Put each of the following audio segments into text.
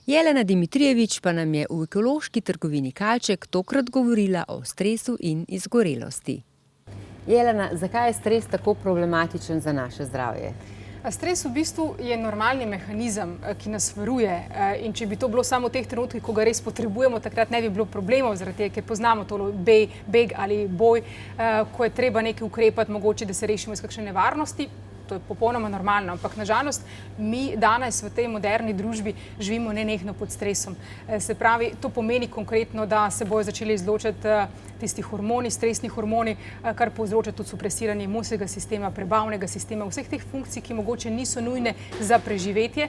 Jelena Dimitrijevič pa nam je v ekološki trgovini Kalček tokrat govorila o stresu in izgorelosti. Jelena, zakaj je stres tako problematičen za naše zdravje? Stres v bistvu je normalni mehanizem, ki nas varuje, in če bi to bilo samo v teh trenutkih, ko ga res potrebujemo, takrat ne bi bilo problemov, zaradi tega, ker poznamo to beg ali boj, ko je treba nekaj ukrepati, mogoče, da se rešimo iz kakšne nevarnosti. To je popolnoma normalno, ampak nažalost mi danes v tej moderni družbi živimo nenehno pod stresom. Se pravi, to pomeni konkretno, da se bojo začeli izločati tisti hormoni, stresni hormoni, kar povzroča tudi supresiranje imunskega sistema, prebavnega sistema, vseh teh funkcij, ki mogoče niso nujne za preživetje.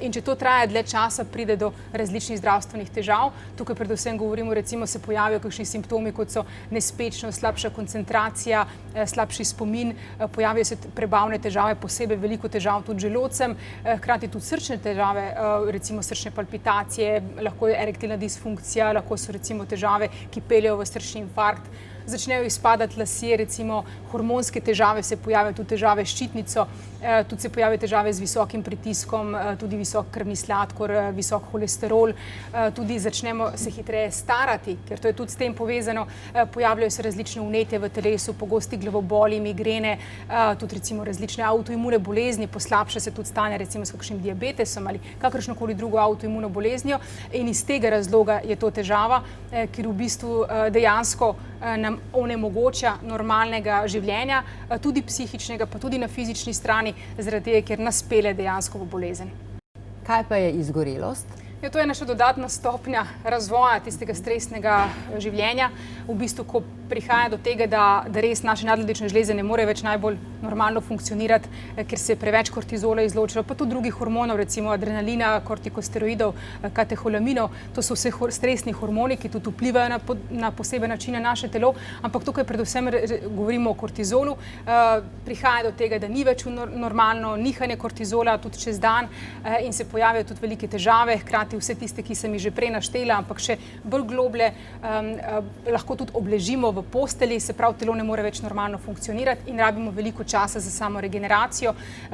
In če to traja dlje časa, pride do različnih zdravstvenih težav. Tukaj predvsem govorimo, recimo se pojavijo kakšni simptomi, kot so nespečnost, slabša koncentracija, slabši spomin, pojavijo se prebavne težave, posebej veliko težav tudi z želodcem, hkrati tudi srčne težave, recimo srčne palpitacije, lahko je erektilna disfunkcija, lahko so recimo težave, ki peljejo v srčni infarkt. Začnejo izpadati lasje, recimo hormonske težave, se pojavijo tudi težave s ščitnico, tudi se pojavijo težave z visokim pritiskom, tudi visok krvni sladkor, visok holesterol, tudi začnemo se hitreje starati, ker to je tudi s tem povezano, pojavljajo se različne vnetja v telesu, pogosti glavoboli, migrene, tudi recimo različne avtoimune bolezni, poslabša se tudi stanje recimo s kakšnim diabetesom ali kakršnokoli drugo avtoimuno boleznijo, in iz tega razloga je to težava, ker v bistvu dejansko nam onemogoča normalnega življenja, tudi psihičnega, pa tudi na fizični strani, zaradi tega, ker nas pelje dejansko v bolezen. Kaj pa je izgorelost? Ja, to je naša dodatna stopnja razvoja tistega stresnega življenja. V bistvu, ko prihaja do tega, da res naše nadledvične žleze ne more več najbolj normalno funkcionirati, ker se je preveč kortizola izločilo, pa tudi drugih hormonov, recimo adrenalina, kortikosteroidov, kateholaminov. To so vse stresni hormoni, ki tudi vplivajo na poseben način na naše telo, ampak tukaj predvsem govorimo o kortizolu. Prihaja do tega, da ni več normalno nihanje kortizola tudi čez dan in se pojavijo tudi velike težave, hkrati vse tiste, ki sem jih že prej naštela, ampak še bolj globlje, lahko tudi obležimo v postelji, se pravi, telo ne more več normalno funkcionirati in rabimo veliko časa za samo regeneracijo.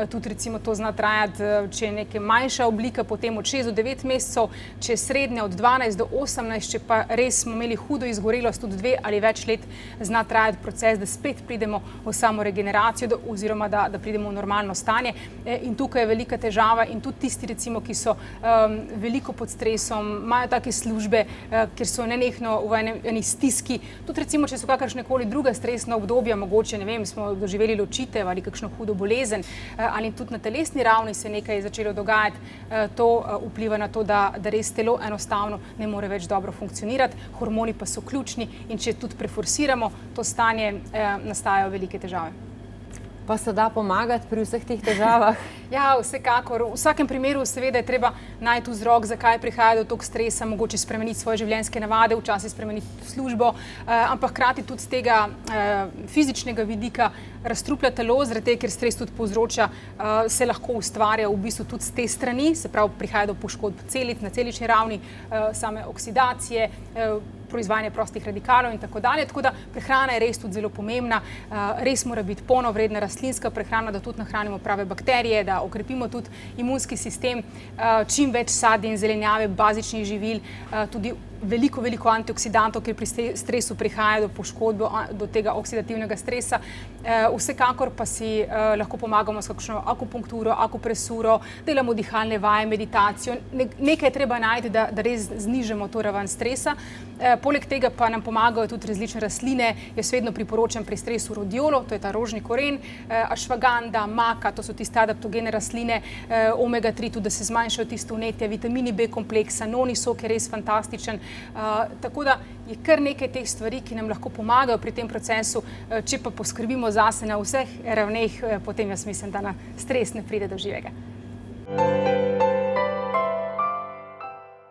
Tudi recimo to zna trajati, če je neka manjša oblika, potem od 6 do 9 mesecev, če je srednja od 12 do 18, če pa res smo imeli hudo izgorelost tudi 2 ali več let, zna trajati proces, da spet pridemo v samo regeneracijo oziroma da pridemo v normalno stanje. In tukaj je velika težava in tudi tisti recimo, ki so veliko pod stresom, imajo take službe, kjer so nenehno v eni stiski, tudi recimo, če so kakršnekoli druga stresna obdobja, mogoče, ne vem, smo doživeli ločitev ali kakšno hudo bolezen, ali tudi na telesni ravni se nekaj je začelo dogajati, to vpliva na to, da res telo enostavno ne more več dobro funkcionirati, hormoni pa so ključni in če tudi preforsiramo to stanje, nastajajo velike težave. Pa se da pomagati pri vseh teh težavah? Ja, vsekakor. V vsakem primeru seveda je treba najti vzrok, zakaj prihaja do tog stresa, mogoče spremeniti svoje življenjske navade, včasih spremeniti službo, ampak hkrati tudi z tega fizičnega vidika razstruplja telo, zaradi tega, ker stres tudi povzroča, se lahko ustvarja v bistvu tudi z te strani, se pravi, prihaja do poškodb celic na celični ravni, same oksidacije, proizvajanje prostih radikalov in tako dalje. Tako da prehrana je res tudi zelo pomembna, res mora biti polnovredna rastlinska prehrana, da tudi nahranimo prave bakterije, da okrepimo tudi imunski sistem, čim več sadja in zelenjave, bazičnih živil, tudi veliko antioksidantov, ker pri stresu prihaja do poškodbe, do tega oksidativnega stresa. Vsekakor pa si lahko pomagamo s kakšno akupunkturo, akupresuro, delamo dihalne vaje, meditacijo. Nekaj je treba najti, da res znižamo to raven stresa. Poleg tega pa nam pomagajo tudi različne rastline. Jaz vedno priporočam pri stresu rodiolo, to je ta rožni koren, ašvaganda, maka, to so tiste adaptogene rastline, omega 3, tudi da se zmanjšajo tiste vnetja, vitamini B kompleksa, noni sok je res fantastičen. Tako da je kar nekaj teh stvari, ki nam lahko pomagajo pri tem procesu, če pa poskrbimo zase na vseh ravneh, potem jaz mislim, da na stres ne pride do živega.